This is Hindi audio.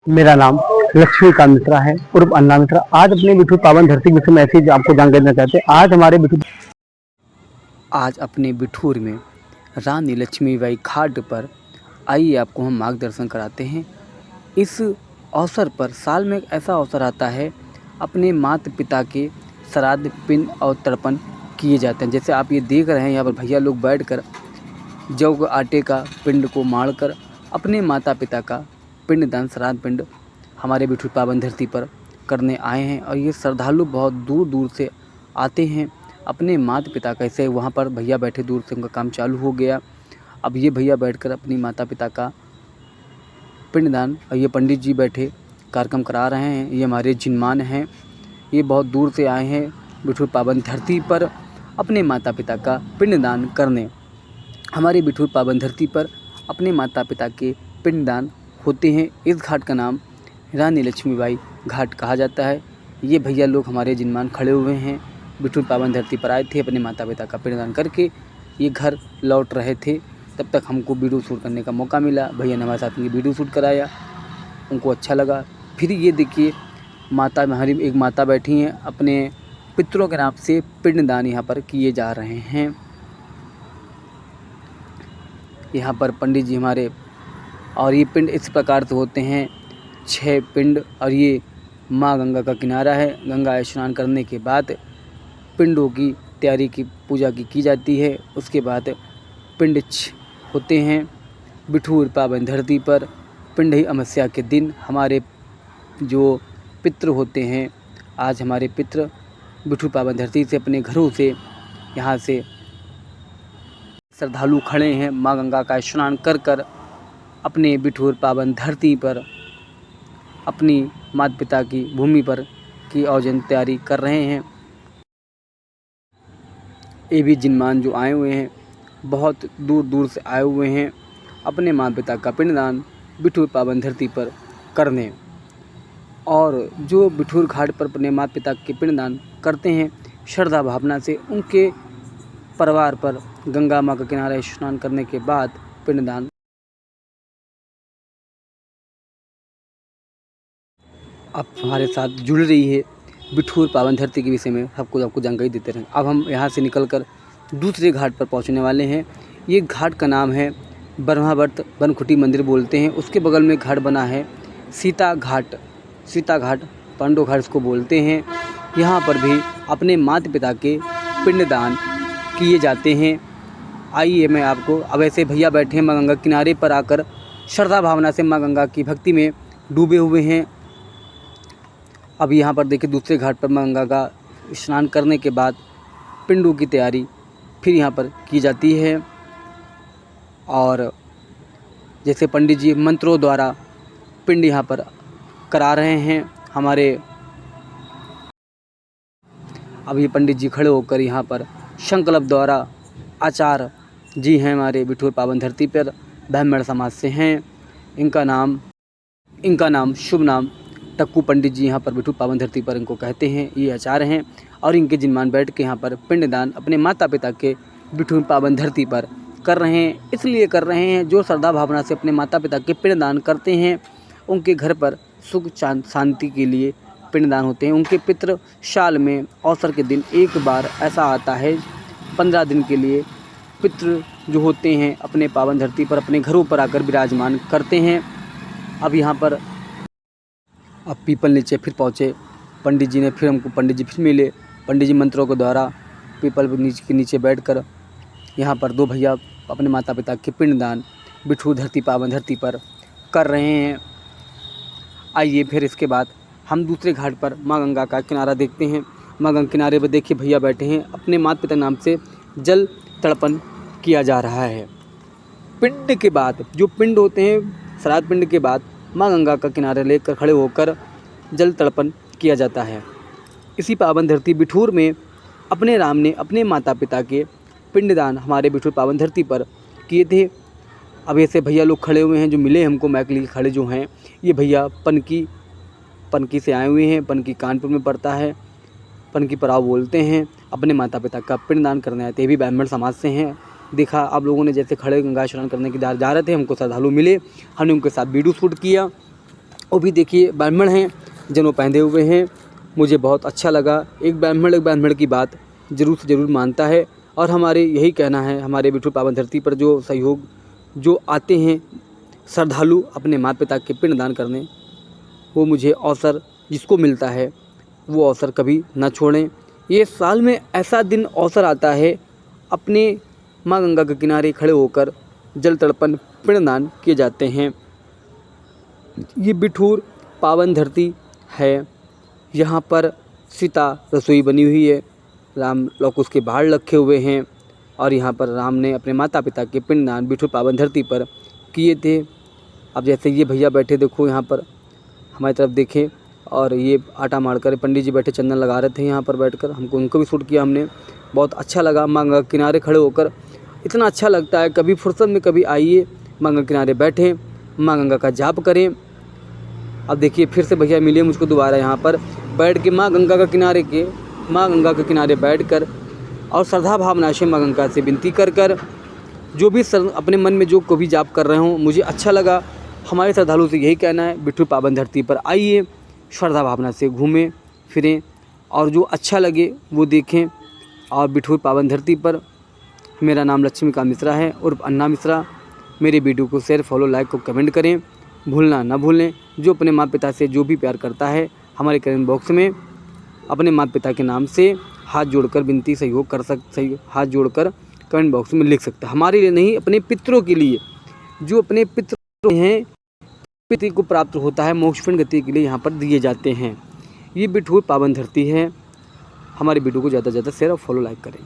मेरा नाम लक्ष्मीकांत मिश्रा है उर्फ अन्ना मिश्रा। आज अपने बिठूर पावन धरती के विषय में ऐसी आपको जानकारी देना चाहते हैं। आज अपने बिठूर में रानी लक्ष्मीबाई घाट पर आइए आपको हम मार्गदर्शन कराते हैं। इस अवसर पर साल में एक ऐसा अवसर आता है, अपने माता पिता के श्राद्ध पिंड और तर्पण किए जाते हैं। जैसे आप ये देख रहे हैं, यहाँ पर भैया लोग बैठकर जौ के आटे का पिंड को माड़कर अपने माता पिता का पिंडदान श्राद्ध पिंड हमारे बिठूर पावन धरती पर करने आए हैं। और ये श्रद्धालु बहुत दूर दूर से आते हैं अपने माता पिता का। ऐसे वहाँ पर भैया बैठे, दूर से उनका काम चालू हो गया। अब ये भैया बैठकर अपनी माता पिता का पिंडदान, और ये पंडित जी बैठे कार्यक्रम करा रहे हैं। ये हमारे जिनमान हैं, ये बहुत दूर से आए हैं बिठूर पावन धरती पर अपने माता पिता का पिंडदान करने। हमारे बिठूर पावन धरती पर अपने माता पिता के पिंडदान होते हैं। इस घाट का नाम रानी लक्ष्मीबाई घाट कहा जाता है। ये भैया लोग हमारे जिनमान खड़े हुए हैं, बिठूर पावन धरती पर आए थे, अपने माता पिता का पिंडदान करके ये घर लौट रहे थे। तब तक हमको वीडियो शूट करने का मौका मिला। भैया ने हमारे साथ वीडियो शूट कराया, उनको अच्छा लगा। फिर ये देखिए, माता हमारी एक माता बैठी हैं, अपने पितरों के नाम से पिंडदान यहाँ पर किए जा रहे हैं। यहाँ पर पंडित जी हमारे, और ये पिंड इस प्रकार से होते हैं 6 पिंड। और ये माँ गंगा का किनारा है। गंगा स्नान करने के बाद पिंडों की तैयारी की पूजा की जाती है। उसके बाद पिंड होते हैं बिठूर पावन धरती पर। पिंड ही अमावस्या के दिन हमारे जो पितृ होते हैं, आज हमारे पितृ बिठूर पावन धरती से अपने घरों से यहाँ से श्रद्धालु खड़े हैं, माँ गंगा का स्नान कर कर अपने बिठूर पावन धरती पर अपनी माता पिता की भूमि पर की औजन तैयारी कर रहे हैं। ये भी जिनमान जो आए हुए हैं, बहुत दूर दूर से आए हुए हैं अपने माता पिता का पिंडदान बिठूर पावन धरती पर करने। और जो बिठूर घाट पर अपने माता पिता के पिंडदान करते हैं, श्रद्धा भावना से उनके परिवार पर गंगा माँ का किनारे स्नान करने के बाद पिंडदान। अब हमारे साथ जुड़ रही है बिठूर पावन धरती के विषय में आपको जानकारी देते रहें। अब हम यहाँ से निकलकर दूसरे घाट पर पहुँचने वाले हैं। ये घाट का नाम है ब्रह्मावर्त बनखुटी मंदिर बोलते हैं। उसके बगल में घाट बना है सीता घाट, पांडव घाट इसको बोलते हैं। यहाँ पर भी अपने माता पिता के पिंडदान किए जाते हैं। आइए मैं आपको, अब ऐसे भैया बैठे हैं माँ गंगा किनारे पर आकर श्रद्धा भावना से माँ गंगा की भक्ति में डूबे हुए हैं। अब यहाँ पर देखिए, दूसरे घाट पर माँ गंगा का स्नान करने के बाद पिंडों की तैयारी फिर यहाँ पर की जाती है। और जैसे पंडित जी मंत्रों द्वारा पिंड यहाँ पर करा रहे हैं हमारे। अब ये पंडित जी खड़े होकर यहाँ पर संकल्प द्वारा, आचार्य जी हैं हमारे बिठूर पावन धरती पर, ब्राह्मण समाज से हैं। इनका नाम शुभ नाम टक्कू पंडित जी यहाँ पर बिठूर पावन धरती पर इनको कहते हैं। ये आचार्य हैं और इनके जिनमान बैठ के यहाँ पर पिंडदान अपने माता पिता के बिठूर पावन धरती पर कर रहे हैं। इसलिए कर रहे हैं, जो श्रद्धा भावना से अपने माता पिता के पिंडदान करते हैं, उनके घर पर सुख शांति के लिए पिंडदान होते हैं। उनके पितृ साल में अवसर के दिन एक बार ऐसा आता है, 15 दिन के लिए पितृ जो होते हैं अपने पावन धरती पर अपने घरों पर आकर विराजमान करते हैं। अब यहाँ पर अब पीपल नीचे फिर पहुँचे पंडित जी ने, फिर हमको पंडित जी फिर मिले। पंडित जी मंत्रों के द्वारा पीपल के नीचे बैठकर यहाँ पर 2 भैया अपने माता पिता के पिंडदान बिठूर धरती पावन धरती पर कर रहे हैं। आइए फिर इसके बाद हम दूसरे घाट पर माँ गंगा का किनारा देखते हैं। माँ गंगा किनारे पर देखिए भैया बैठे हैं, अपने माता पिता नाम से जल तर्पण किया जा रहा है। पिंड के बाद जो पिंड होते हैं, श्राद्ध पिंड के बाद माँ गंगा का किनारा लेकर खड़े होकर जल तर्पण किया जाता है। इसी पावन धरती बिठूर में अपने राम ने अपने माता पिता के पिंडदान हमारे बिठूर पावन धरती पर किए थे। अब ऐसे भैया लोग खड़े हुए हैं जो मिले हमको, मैक लिए खड़े जो हैं, ये भैया पनकी से आए हुए हैं। पनकी कानपुर में पड़ता है, पनकी पड़ाव बोलते हैं। अपने माता पिता का पिंडदान करने आए थे, भी ब्राह्मण समाज से हैं। देखा आप लोगों ने जैसे खड़े गंगा स्नान करने की जा रहे थे, हमको श्रद्धालु मिले, हमने उनके साथ वीडियो शूट किया। वो भी देखिए ब्राह्मण हैं, जनेऊ पहने हुए हैं। मुझे बहुत अच्छा लगा। एक ब्राह्मण की बात ज़रूर से ज़रूर मानता है। और हमारे यही कहना है, हमारे बिठूर पावन धरती पर जो सहयोग जो आते हैं श्रद्धालु अपने माता पिता के पिंडदान करने, वो मुझे अवसर जिसको मिलता है वो अवसर कभी ना छोड़ें। ये साल में ऐसा दिन अवसर आता है, अपने माँ गंगा के किनारे खड़े होकर जल तर्पण पिंडदान किए जाते हैं। ये बिठूर पावन धरती है। यहाँ पर सीता रसोई बनी हुई है, राम लौकुश के बाहर रखे हुए हैं। और यहाँ पर राम ने अपने माता पिता के पिंडदान बिठूर पावन धरती पर किए थे। अब जैसे ये भैया बैठे, देखो यहाँ पर हमारी तरफ देखें, और ये आटा मारकर पंडित जी बैठे चंदन लगा रहे थे यहाँ पर बैठकर। हमको उनको भी शूट किया हमने, बहुत अच्छा लगा। माँ गंगा के किनारे खड़े होकर इतना अच्छा लगता है। कभी फुर्सत में कभी आइए, माँ गंगा के किनारे बैठें, माँ गंगा का जाप करें। अब देखिए फिर से भैया मिले मुझको दोबारा यहाँ पर बैठ के माँ गंगा के किनारे बैठकर और श्रद्धा भावना से माँ गंगा से विनती कर जो भी अपने मन में जो को भी जाप कर रहे हों, मुझे अच्छा लगा। हमारे श्रद्धालु से यही कहना है, बिठूर पावन धरती पर आइए, श्रद्धा भावना से घूमें फिरें और जो अच्छा लगे वो देखें। और बिठूर पावन धरती पर मेरा नाम लक्ष्मीकांत मिश्रा है उर्फ अन्ना मिश्रा। मेरे वीडियो को शेयर, फॉलो, लाइक को कमेंट करें, भूलना ना भूलें। जो अपने माता पिता से जो भी प्यार करता है, हमारे कमेंट बॉक्स में अपने माता पिता के नाम से हाथ जोड़कर विनती सहयोग हाथ जोड़कर कमेंट बॉक्स में लिख सकता है। हमारे लिए नहीं, अपने पितरों के लिए, जो अपने पितरों हैं, पितृ को प्राप्त होता है, मोक्ष पिंड गति के लिए यहाँ पर दिए जाते हैं। ये बिठूर पावन धरती है। हमारे वीडियो को ज़्यादा से ज़्यादा शेयर और फॉलो लाइक करें।